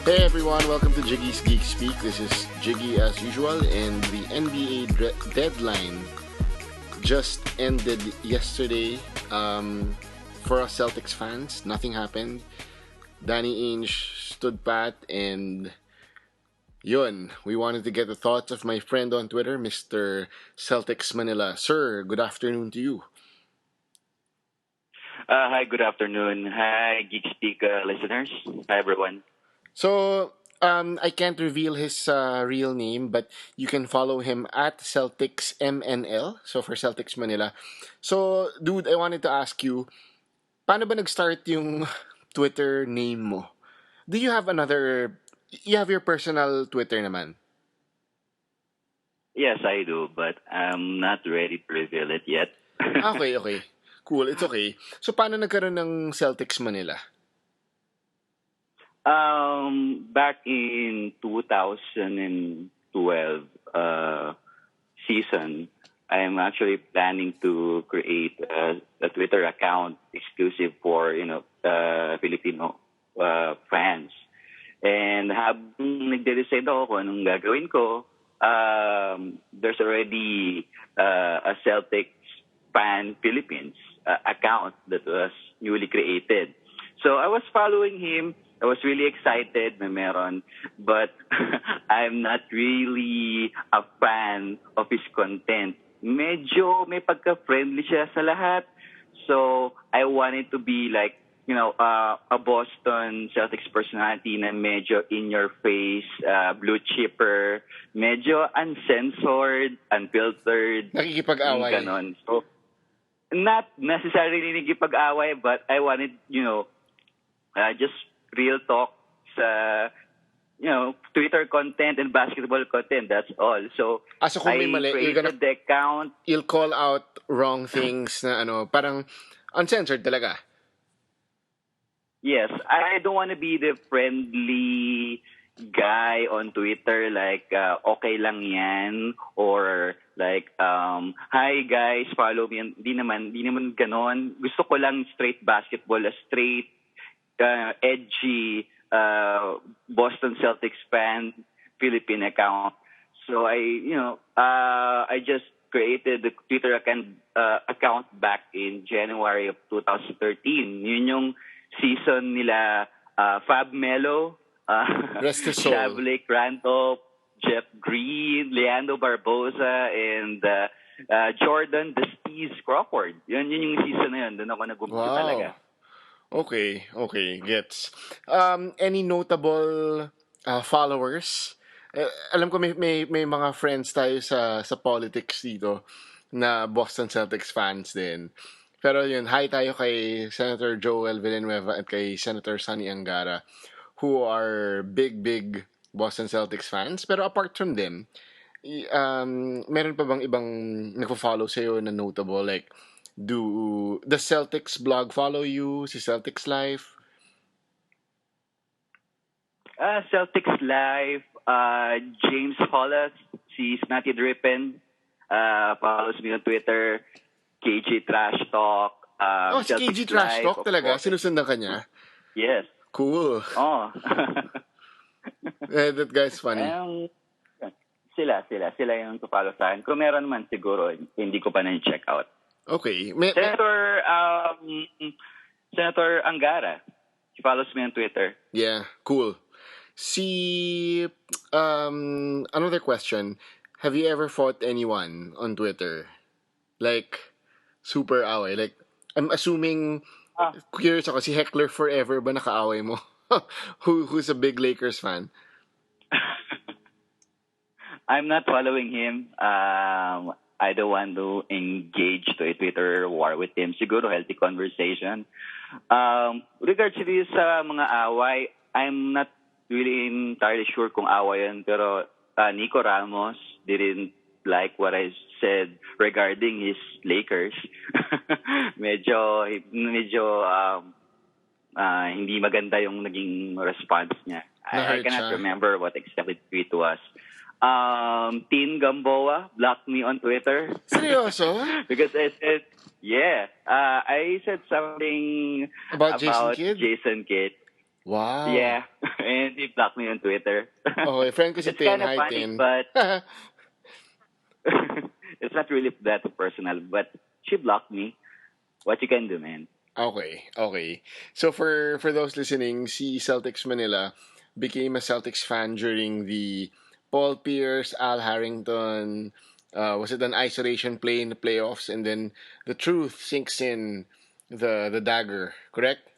Hey everyone, welcome to Jiggy's Geek Speak. This is Jiggy as usual, and the NBA deadline just ended yesterday. For us Celtics fans, nothing happened. Danny Ainge stood pat, and yun, we wanted to get the thoughts of my friend on Twitter, Mr. Celtics Manila. Sir, good afternoon to you. Hi, good afternoon. Hi, Geek Speak listeners. Hi, everyone. So, I can't reveal his real name, but you can follow him at Celtics MNL. So, for Celtics Manila. So, dude, I wanted to ask you, paano ba nag-start yung Twitter name mo? Do you have another... You have your personal Twitter naman? Yes, I do, but I'm not ready to reveal it yet. Okay. Cool, it's okay. So, paano nagkaroon ng Celtics Manila? Back in 2012 season, I'm actually planning to create a Twitter account exclusive for Filipino fans. And habang nagde-decide ako kung anong gagawin ko, there's already a Celtics fan Philippines account that was newly created. So I was following him. I was really excited na meron, but I'm not really a fan of his content. Medyo may pagka-friendly siya sa lahat. So I wanted to be like, a Boston Celtics personality na medyo in-your-face, blue chipper, medyo uncensored, unfiltered. Nakikipag-away. Ganon. So, not necessarily nakikipag-away, but I wanted, just real talk sa, Twitter content and basketball content. That's all. So, So kung may I mali, created the account. You'll call out wrong things na parang uncensored talaga. Yes, I don't want to be the friendly guy on Twitter like okay lang yan or like hi guys, follow me. Di naman ganon. Gusto ko lang straight basketball, a straight edgy Boston Celtics fan Philippine account. So I just created the Twitter account back in January of 2013. Yun yung season nila Fab Melo, Rest his soul. Shavlik Randolph, Jeff Green, Leandro Barbosa, and Jordan the Steez Crawford. Yun yung season na yun. Doon ako nag-umpisa talaga. Okay, gets. Any notable followers? Alam ko may mga friends tayo sa politics dito na Boston Celtics fans din. Pero yun, hi tayo kay Senator Joel Villanueva at kay Senator Sonny Angara, who are big Boston Celtics fans. Pero apart from them, meron pa bang ibang nagpo-follow sa'yo na notable? Like, do the Celtics blog follow you? Si Celtics Life? Celtics Live, James Hollis, si Snotty Drippin, follows me on Twitter. KG Trash Talk. Si KG Trash Talk talaga? Sinusundan ka niya? Yes. Cool. Oh. That guy's funny. Sila yung to-follow sa akin. Kung meron man siguro, hindi ko pa na-check out. Okay. Senator Angara. He follows me on Twitter. Yeah, cool. Another question. Have you ever fought anyone on Twitter? Like, super away. Like, I'm assuming, curious ako, si Heckler Forever ba nakaaway mo? Who's a big Lakers fan? I'm not following him. I don't want to engage to a Twitter war with him. Siguro healthy conversation. Regards to this mga away, I'm not really entirely sure kung away yan. Pero Nico Ramos didn't like what I said regarding his Lakers. medyo hindi maganda yung naging response niya. I cannot remember what exactly the tweet was. Tin Gamboa blocked me on Twitter. Seryoso? Because I said, I said something about Jason Kidd? Jason Kidd. Wow. Yeah. And actually blocked me on Twitter. Okay, friend ko si It's Tin. kind of Hi, funny, Tin. but it's not really that personal. But she blocked me. What you can do, man? Okay, okay. So for those listening, si Celtics Manila became a Celtics fan during the Paul Pierce, Al Harrington, was it an isolation play in the playoffs, and then the truth sinks in the dagger, correct?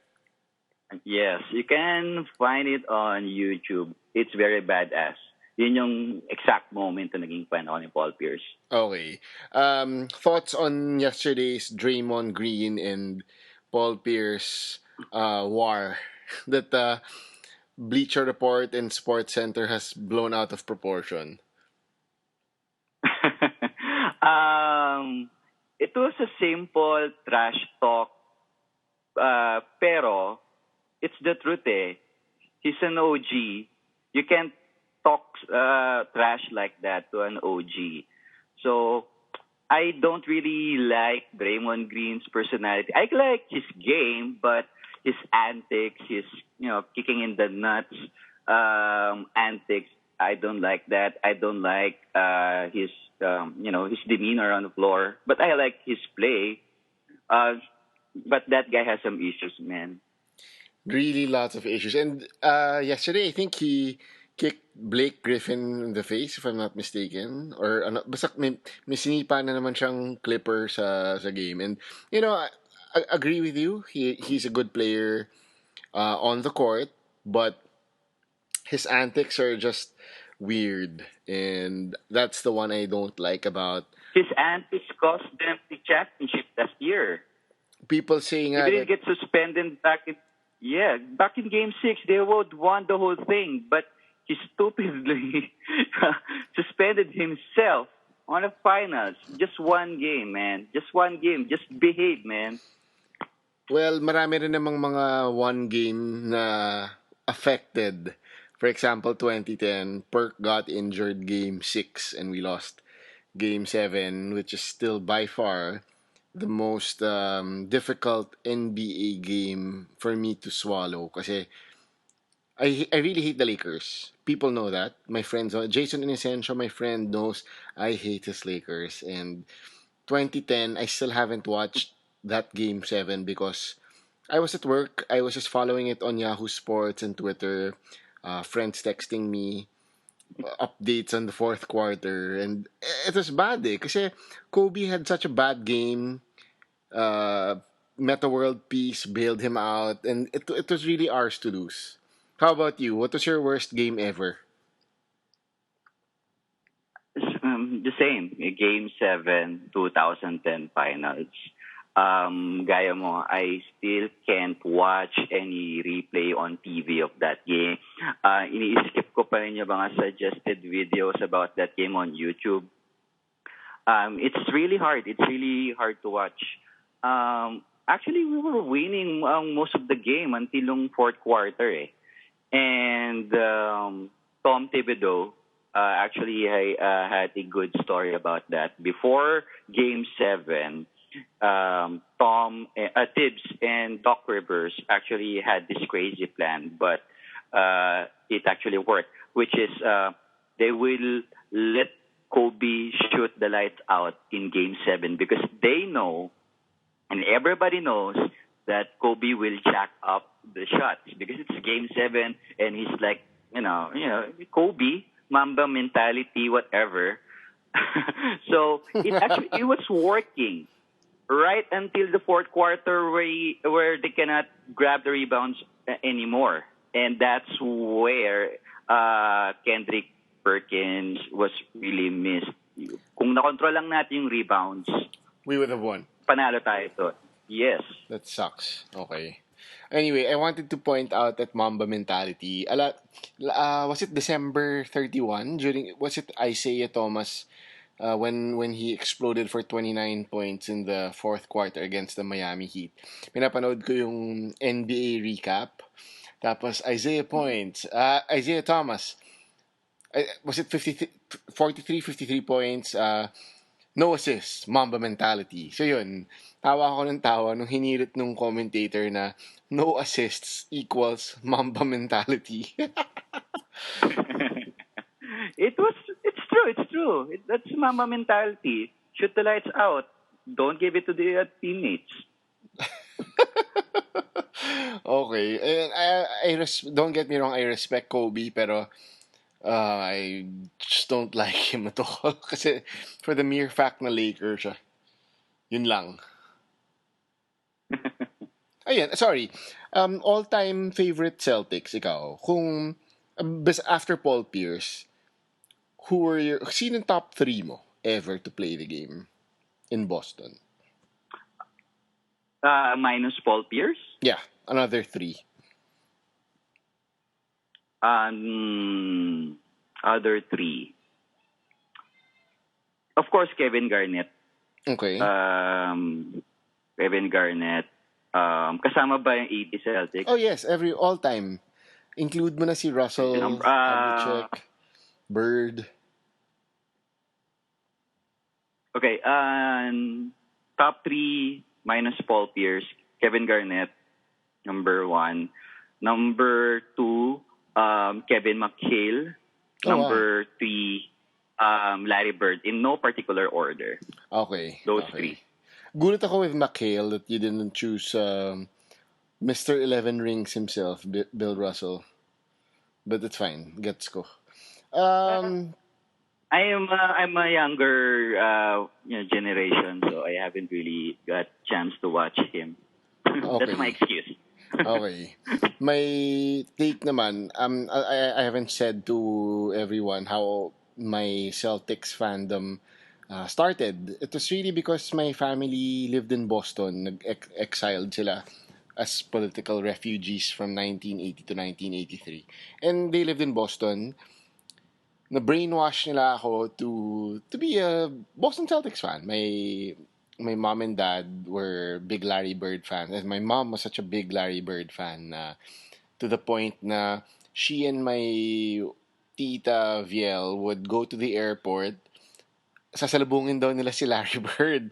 Yes, you can find it on YouTube. It's very badass. Yun yung exact moment na naging fan ako ni Paul Pierce. Okay. Thoughts on yesterday's Draymond Green and Paul Pierce war that Bleacher Report and Sports Center has blown out of proportion. It was a simple trash talk, pero it's the truth eh. He's an OG. You can't talk trash like that to an OG. So I don't really like Draymond Green's personality. I like his game, but his antics, his kicking in the nuts antics, I don't like that. I don't like his his demeanor on the floor. But I like his play. Uh, but that guy has some issues, man. Really lots of issues. And yesterday, I think he kicked Blake Griffin in the face, if I'm not mistaken. Or ano, basta may sinipa na naman siyang clipper sa game. And, I agree with you. He's a good player on the court, but his antics are just weird. And that's the one I don't like about His antics cost them the championship last year. people saying He didn't that. get suspended back in game six, they would won the whole thing, but he stupidly suspended himself on the finals. Just one game, man. Just one game. Just behave, man. Well, marami rin namang mga one game na affected. For example, 2010, Perk got injured game 6 and we lost game 7, which is still by far the most difficult NBA game for me to swallow kasi I really hate the Lakers. People know that. My friends, Jason Inocencio, my friend knows I hate his Lakers. And 2010, I still haven't watched that game 7 because I was at work. I was just following it on Yahoo Sports and Twitter. Friends texting me updates on the fourth quarter. And it was bad eh. Kasi Kobe had such a bad game. Meta World Peace bailed him out. And it was really ours to lose. How about you? What was your worst game ever? The same. Game 7, 2010 finals. Gaya mo, I still can't watch any replay on TV of that game. Ini-skip ko pa rin yung mga suggested videos about that game on YouTube. It's really hard. It's really hard to watch. Actually, we were winning most of the game until yung fourth quarter eh. And Tom Thibodeau actually had a good story about that. Before Game 7, Tibbs and Doc Rivers actually had this crazy plan, but it actually worked, which is they will let Kobe shoot the lights out in Game 7 because they know, and everybody knows, that Kobe will jack up the shots because it's Game 7 and he's like, Kobe, Mamba mentality, whatever. So it was working right until the fourth quarter where they cannot grab the rebounds anymore. And that's where Kendrick Perkins was really missed. Kung nakontrol lang natin yung rebounds, We would have won. panalo tayo to. Yes. That sucks. Okay. Anyway, I wanted to point out that Mamba mentality. Was it December 31? Was it Isaiah Thomas when he exploded for 29 points in the fourth quarter against the Miami Heat? Pinapanood ko yung NBA recap. Tapos Isaiah Thomas. Was it 53 points? No assists, Mamba mentality. So yun, tawa ako ng tawa nung hinirit nung commentator na no assists equals Mamba mentality. It's true, it's true. That's mama mentality. Shoot the lights out. Don't give it to the teammates. Okay. And don't get me wrong, I respect Kobe, pero I just don't like him at all. Kasi for the mere fact na Lakers siya. Yun lang. Ayan, sorry. All-time favorite Celtics, ikaw. Kung, after Paul Pierce, sino top 3 mo ever to play the game in Boston? Minus Paul Pierce. Yeah, another 3. Other three. Of course, Kevin Garnett. Okay. Kevin Garnett. Kasama ba yung 80 Celtics? Oh yes, all-time. Include mo na si Russell, Havlicek, Bird. Okay, top 3 minus Paul Pierce, Kevin Garnett, number 1. Number 2, Kevin McHale. Oh, wow. Number 3, Larry Bird, in no particular order. Okay. Those okay. 3. Gulat ako with McHale that you didn't choose Mr. 11 Rings himself, Bill Russell. But it's fine. Gets ko. I'm a younger generation, so I haven't really got chance to watch him. That's my excuse. Okay. My take naman, I haven't said to everyone how my Celtics fandom started. It was really because my family lived in Boston. Exiled sila as political refugees from 1980 to 1983. And they lived in Boston. Na-brainwash nila ako to be a Boston Celtics fan. My mom and dad were big Larry Bird fans. And my mom was such a big Larry Bird fan to the point na she and my tita Viel would go to the airport. Sasalubungin daw nila si Larry Bird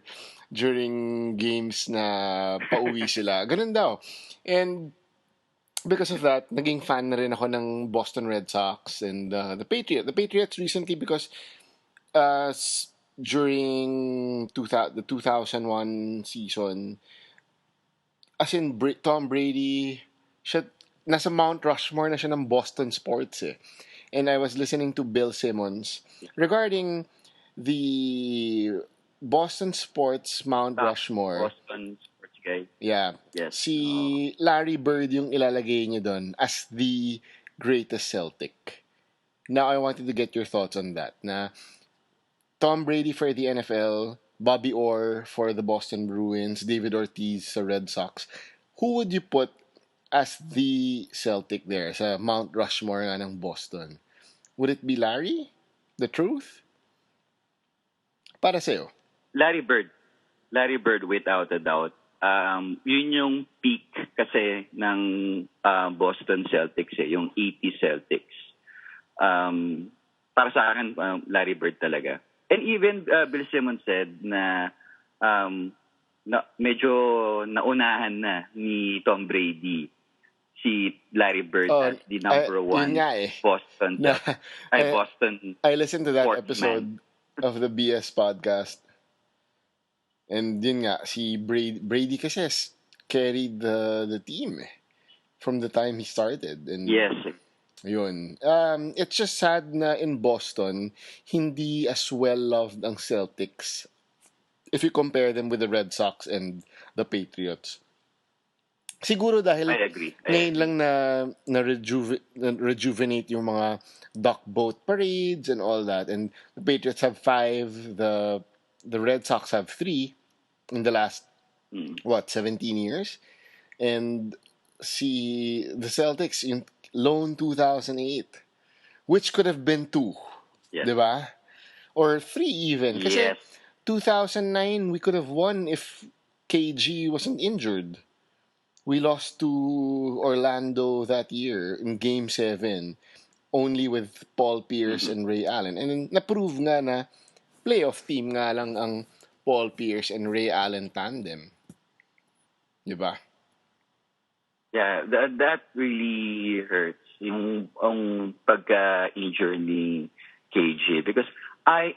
during games na pauwi sila. Ganun daw. And because of that, naging fan na rin ako ng Boston Red Sox and the Patriots. The Patriots recently because during the 2001 season, as in Tom Brady, siya, nasa Mount Rushmore na siya ng Boston sports eh. And I was listening to Bill Simmons regarding the Boston sports Mount Rushmore. Boston sports guy. Yeah. Yes. Si Larry Bird yung ilalagay niya doon as the greatest Celtic. Now I wanted to get your thoughts on that. Na Tom Brady for the NFL, Bobby Orr for the Boston Bruins, David Ortiz sa Red Sox. Who would you put as the Celtic there sa Mount Rushmore nga ng Boston? Would it be Larry? The truth? Para sa'yo. Larry Bird. Larry Bird without a doubt. Yun yung peak kasi ng Boston Celtics eh, yung 80 Celtics. Para sa akin, Larry Bird talaga. And even Bill Simmons said na medyo naunahan na ni Tom Brady si Larry Bird as the number one Boston. Boston. I listened to that episode sportsman of the BS podcast. And yun nga, si Brady kasi carried the team from the time he started. And yes. Yun. It's just sad na in Boston, hindi as well-loved ang Celtics if you compare them with the Red Sox and the Patriots. Siguro dahil I agree. ngayon lang na rejuvenate yung mga duck boat parades and all that. And the Patriots have 5, the Red Sox have 3 in the last, 17 years? And the Celtics, yung lone 2008, which could have been 2, yes. Diba? Or 3 even. Kasi yes. 2009, we could have won if KG wasn't injured. We lost to Orlando that year in Game 7, only with Paul Pierce and Ray Allen. And na-prove nga na playoff team nga lang ang Paul Pierce and Ray Allen tandem. Diba? Yeah, that really hurts. yung pagka-injure ni KG. Because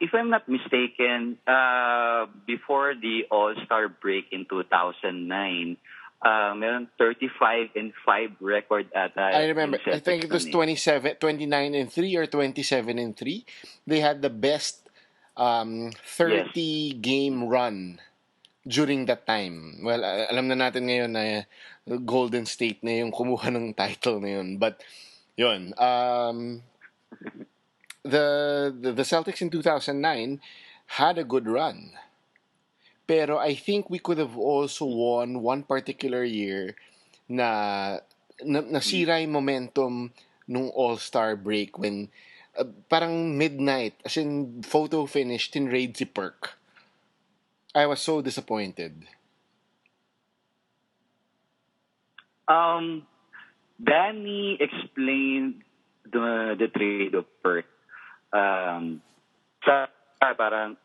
if I'm not mistaken, before the All-Star break in 2009, meron 35-5 record I ata yung remember, I think Celtics it was nun eh. 29-3 or 27-3. They had the best Yes. 30 game run during that time. Well, alam na natin ngayon na Golden State na yung kumuha ng title na yun. But, yun. The Celtics in 2009 had a good run. Pero I think we could have also won one particular year na nasira yung momentum nung All-Star break when parang midnight, as in photo finish, tinraid si Perk. I was so disappointed. Danny explained the trade of Perk. Sa parang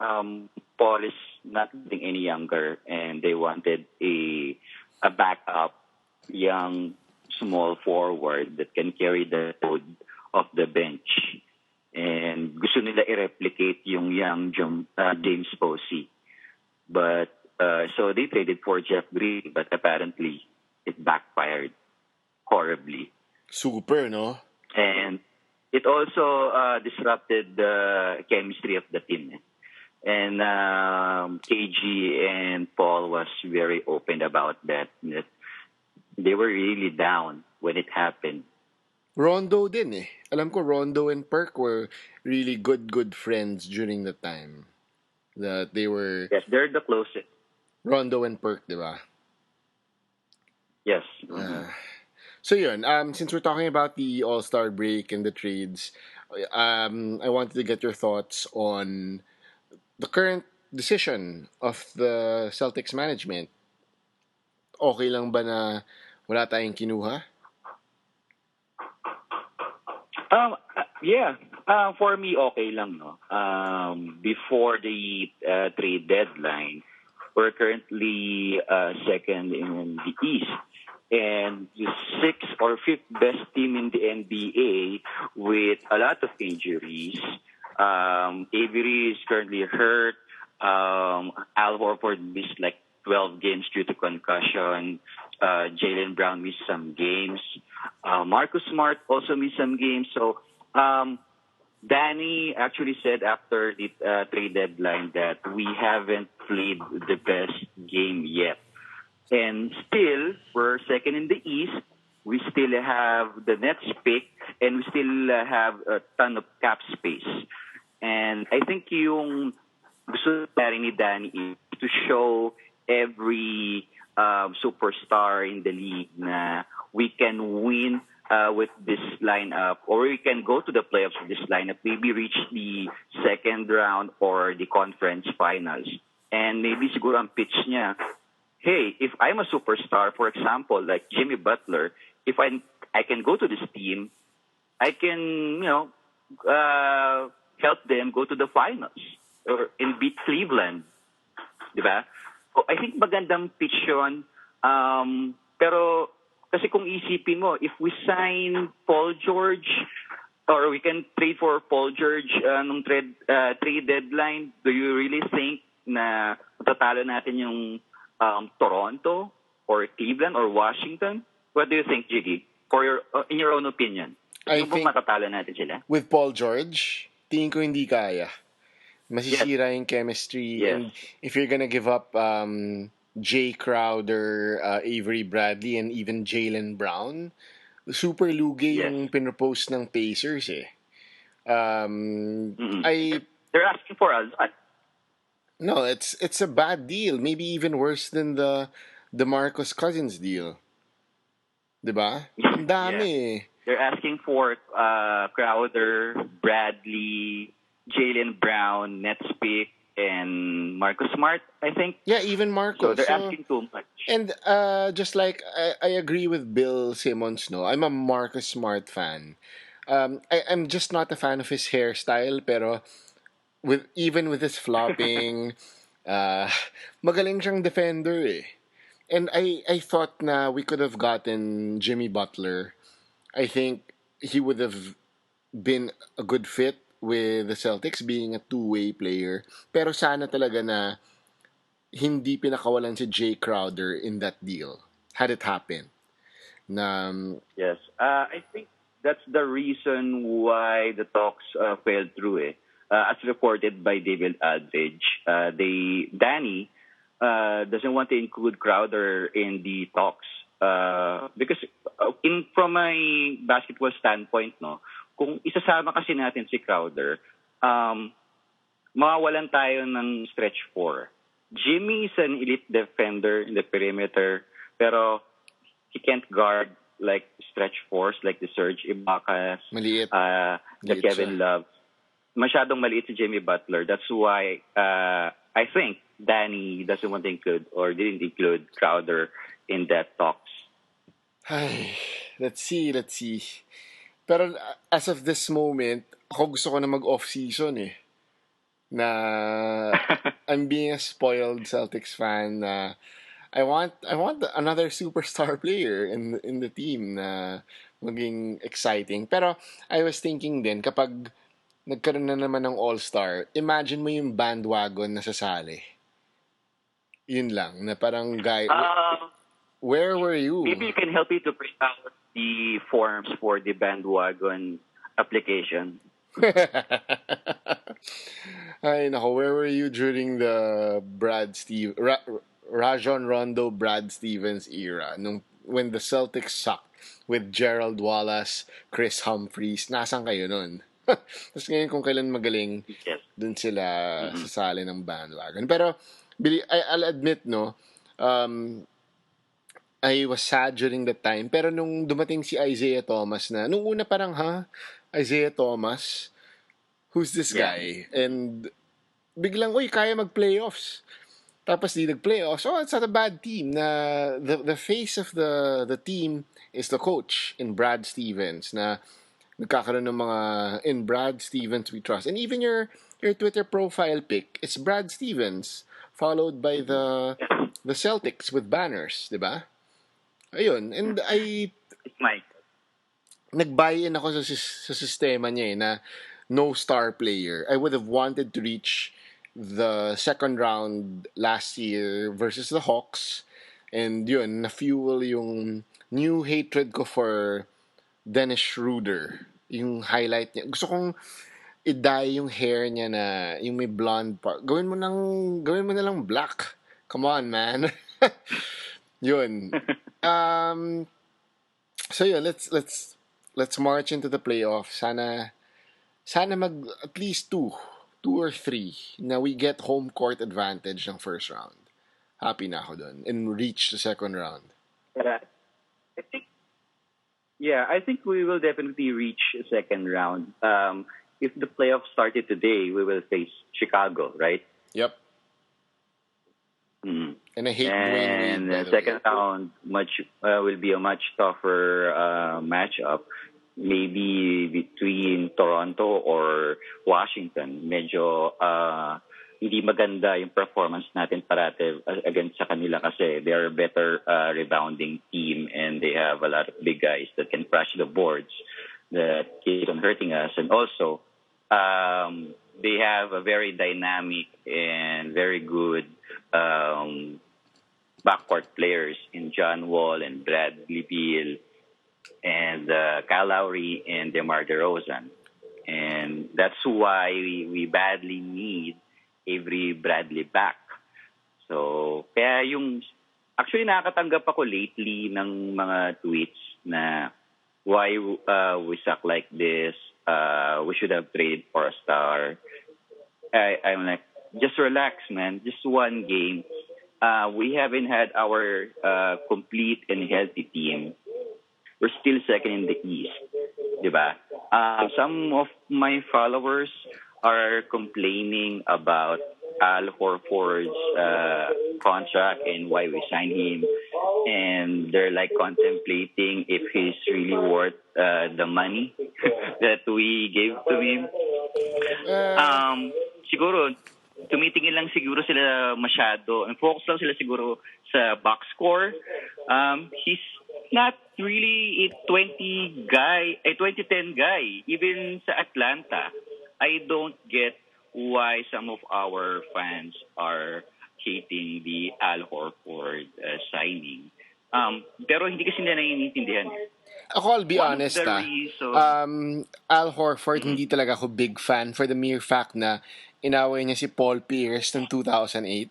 Paul is not getting any younger and they wanted a backup young small forward that can carry the load of the bench. And gusto nila i-replicate yung young James Posey. But so they traded for Jeff Green, but apparently it backfired horribly. Super, no? And it also disrupted the chemistry of the team. And KG and Paul was very open about that. That they were really down when it happened. Rondo din eh. Alam ko Rondo and Perk were really good friends during the time. That they were Yes, they're the closest. Rondo and Perk, di ba? Yes. So yun, since we're talking about the All-Star break and the trades, I wanted to get your thoughts on the current decision of the Celtics management. Okay lang ba na wala tayong kinuha? Yeah. For me, okay lang, no? Before the trade deadline, we're currently second in the East. And the sixth or fifth best team in the NBA with a lot of injuries. Avery is currently hurt. Al Horford missed like 12 games due to concussion. Jaylen Brown missed some games. Marcus Smart also missed some games. So Danny actually said after the trade deadline that we haven't played the best game yet. And still, we're second in the East. We still have the Nets pick, and we still have a ton of cap space. And I think yung gusto ni Danny is to show every superstar in the league na we can win with this lineup, or we can go to the playoffs with this lineup, maybe reach the second round or the conference finals. And maybe siguro ang pitch niya, hey, if I'm a superstar, for example, like Jimmy Butler, if I can go to this team, I can, help them go to the finals or and beat Cleveland. Diba? So I think magandang pitch yun. Pero kasi kung isipin mo, if we sign Paul George or we can trade for Paul George nung trade deadline, do you really think na matatalo natin yung Toronto or Cleveland or Washington? What do you think, Jiggy? In your own opinion, I think matatalo natin sila? with Paul George, tingin ko hindi kaya. Masisira yung chemistry. Yes. And if you're gonna give up Jay Crowder, Avery Bradley, and even Jaylen Brown, super lugi yung pinropose ng Pacers eh. They're asking for a lot. No, it's a bad deal. Maybe even worse than the Marcus Cousins deal. Diba? Ang dami eh. They're asking for Crowder, Bradley, Jaylen Brown, Nets pick, and Marcus Smart, I think. Yeah, even Marcus. So they're asking too much. And just like I agree with Bill Simmons, no, I'm a Marcus Smart fan. I'm just not a fan of his hairstyle, pero even with his flopping, magaling siyang defender eh. And I thought na we could have gotten Jimmy Butler. I think he would have been a good fit with the Celtics being a two-way player. Pero sana talaga na hindi pinakawalan si Jay Crowder in that deal. Had it happened. Na, Yes. I think that's the reason why the talks fell through. As reported by David Aldridge, Danny doesn't want to include Crowder in the talks because in from a basketball standpoint, no, kung isasama kasi natin si Crowder, mawawalan tayo ng stretch four. Jimmy is an elite defender in the perimeter, pero he can't guard like stretch fours like the Serge Ibaka, maliit. the Maliit Kevin siya. Love. Masyadong maliit si Jimmy Butler. That's why I think Danny doesn't want to include or didn't include Crowder in that talks. Ay, let's see. Pero as of this moment, ako gusto ko na mag-off-season eh. Na I'm being a spoiled Celtics fan na I want another superstar player in the team na maging exciting. Pero I was thinking din kapag nagkaroon na naman ng All-Star, imagine mo yung bandwagon na sasali. Yun lang, na parang guy, where were you? Maybe you can help me to print out the forms for the bandwagon application. Ay, nako, where were you during the Rajon Rondo, Brad Stevens era? When the Celtics sucked with Gerald Wallace, Chris Humphries. Nasaan kayo nun? Tapos ngayon kung kailan magaling, Yes. dun sila sasali ng bandwagon. Pero, I'll admit, no, I was sad during that time. Pero nung dumating si Isaiah Thomas na, nung una parang, Isaiah Thomas? Who's this Yeah. guy? And biglang, uy, kaya mag-playoffs. Tapos di nag-playoffs. Oh, it's not a bad team. Na the face of the team is the coach in Brad Stevens. Na nagkakaroon ng mga in Brad Stevens we trust. And even your Twitter profile pic, it's Brad Stevens followed by the Celtics with banners, di ba? Ayun. And It's my nag-buy-in ako sa sistema niya na no star player. I would have wanted to reach the second round last year versus the Hawks. And yun, na-fuel yung new hatred ko for Dennis Schroeder. Yung highlight niya. Gusto kong i-dye yung hair niya na yung may blonde part. Gawin mo na lang black. Come on, man. Yun. So yeah, let's march into the playoffs. Sana mag at least two or three na we get home court advantage ng first round. Happy na ako dun. And reach the second round. I think, yeah, I think we will definitely reach a second round. If the playoffs started today, we will face Chicago, right? Yep. Mm. And I hate Dwayne Wade, And by the the second way. round will be a much tougher matchup. Maybe between Toronto or Washington. Medyo hindi maganda yung performance natin parate against sa kanila kasi they are a better rebounding team and they have a lot of big guys that can crash the boards that keep on hurting us. And also, they have a very dynamic and very good backcourt players in John Wall and Bradley Beal and Kyle Lowry and DeMar DeRozan. And that's why we badly need Avery Bradley back. So, kaya actually nakakatanggap ako lately ng mga tweets na why we suck like this, we should have traded for a star. I'm like, just relax, man. Just one game. We haven't had our complete and healthy team. We're still second in the East, diba? Some of my followers are complaining about Al Horford's contract and why we signed him, and they're like contemplating if he's really worth the money that we gave to him. Siguro tumitingin lang siguro sila masyado and focus lang sila siguro sa box score. He's not really a 2010 guy. Even sa Atlanta, I don't get why some of our fans are hating the Al Horford signing. Pero hindi kasi nila naiintindihan. Ako, I'll be One of honest the reasons, Al Horford, Mhm. hindi talaga ako big fan for the mere fact na inaway niya si Paul Pierce noong 2008.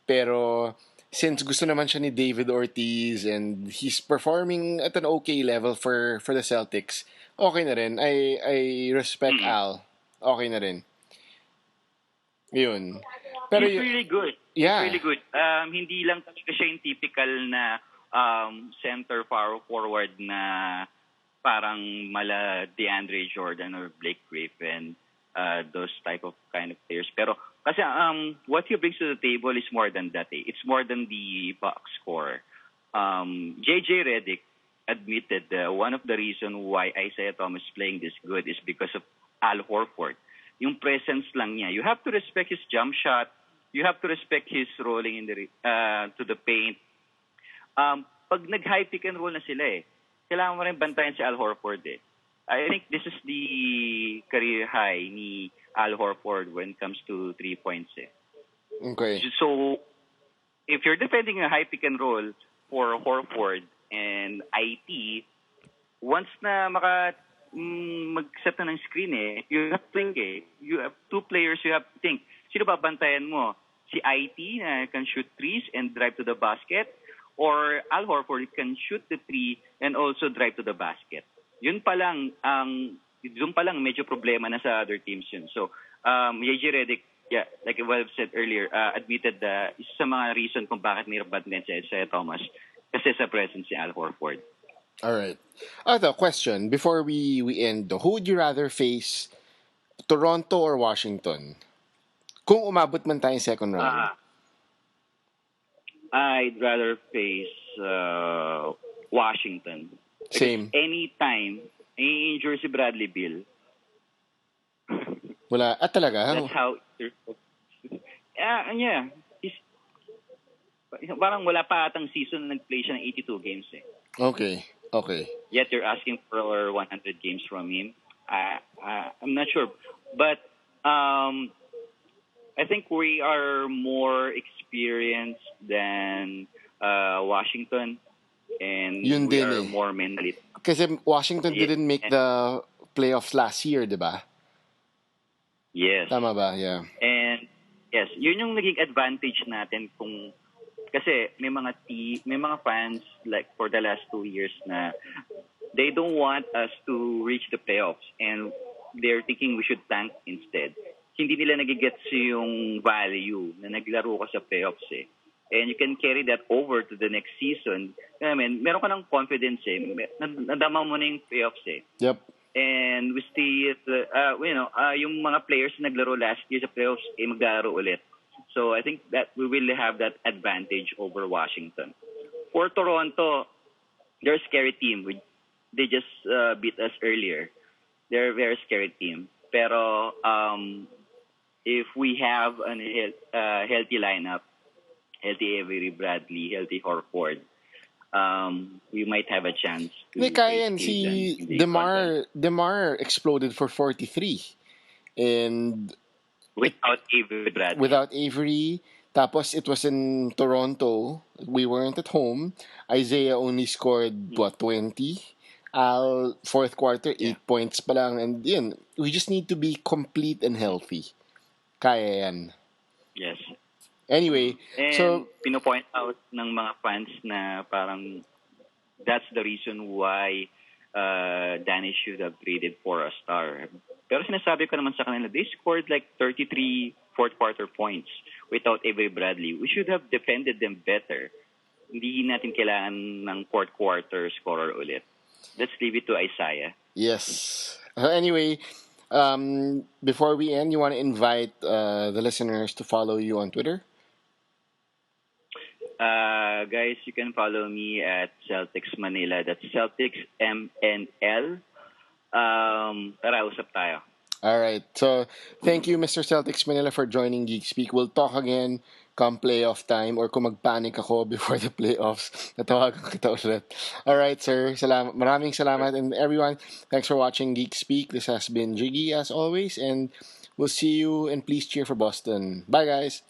Pero since gusto naman siya ni David Ortiz and he's performing at an okay level for the Celtics, okay na rin. I respect Mm-mm. Al. Okay na rin. Yun. Pero He's really good. He's yeah. really good. Hindi lang talaga siya yung typical na center power forward na parang mala DeAndre Jordan or Blake Griffin, those type of kind of players. Pero kasi what he brings to the table is more than that. Eh. It's more than the box score. JJ Redick admitted one of the reason why Isaiah Thomas is playing this good is because of Al Horford. Yung presence lang niya. You have to respect his jump shot. You have to respect his rolling in the to the paint. Pag nag-high pick and roll na sila kailangan mo rin bantayan si Al Horford I think this is the career high ni Al Horford when it comes to 3 points Okay. So, if you're defending a high pick and roll for Horford and IT, once na mag-set na ng screen you have to think You have two players, you have to think. Sino ba bantayan mo? Si IT na can shoot threes and drive to the basket? Or Al Horford can shoot the three and also drive to the basket? Yun pa lang, medyo problema na sa other teams yun. So, JJ Redick, yeah, like what I've said earlier, admitted isa sa mga reason kung bakit may bantayan si Isaiah Thomas kasi sa presence ni Al Horford. All right. Other question before we end. Who would you rather face, Toronto or Washington? Kung umabot man tayong second round. I'd rather face Washington. Because Same. anytime i-injure si Bradley Beal, Wala. Talaga? that's how... yeah. Parang wala pa atang season na nag-play siya ng 82 games Okay. Yet you're asking for 100 games from him. I'm not sure. But I think we are more experienced than Washington. And Yun we din are more mentally... Kasi Washington Yeah. didn't make the playoffs last year, di ba? Yes. Tama ba? Yeah. And yes, yun yung naging advantage natin kung kasi may mga fans like for the last 2 years na they don't want us to reach the playoffs and they're thinking we should tank instead. Hindi nila nagigets yung value na naglaro ka sa playoffs And you can carry that over to the next season. I mean, meron ka ng confidence nadama mo na yung playoffs Yep. And we see it, yung mga players na naglaro last year sa playoffs, maglaro ulit. So I think that we will have that advantage over Washington. For Toronto, they're a scary team. They just beat us earlier. They're a very scary team. Pero if we have a healthy lineup, healthy Avery Bradley, healthy Horford, we might have a chance to Hindi kaya yan. face Si Cleveland in the DeMar exploded for 43. And without Avery Bradley. without Avery, tapos it was in Toronto. We weren't at home. Isaiah only scored, 20? Al, fourth quarter, 8 points pa lang. And yun, we just need to be complete and healthy. Kaya yan. Yes. Anyway, And so pinopoint out ng mga fans na parang that's the reason why Danny should have traded for a star. Pero sinasabi ko naman sa kanila, they scored like 33 fourth quarter points without Avery Bradley. We should have defended them better. Hindi natin kailangan ng fourth quarter scorer ulit. Let's leave it to Isaiah. yes. Anyway, before we end, you want to invite the listeners to follow you on Twitter? Guys, you can follow me at Celtics Manila. That's Celtics MNL. Tara, usap tayo. All right. So, thank you, Mr. Celtics Manila, for joining Geek Speak. We'll talk again come playoff time or kung magpanic ako before the playoffs, natawagan kita ulit. All right, sir. Maraming salamat. And everyone, thanks for watching Geek Speak. This has been Jiggy as always. And we'll see you and please cheer for Boston. Bye, guys.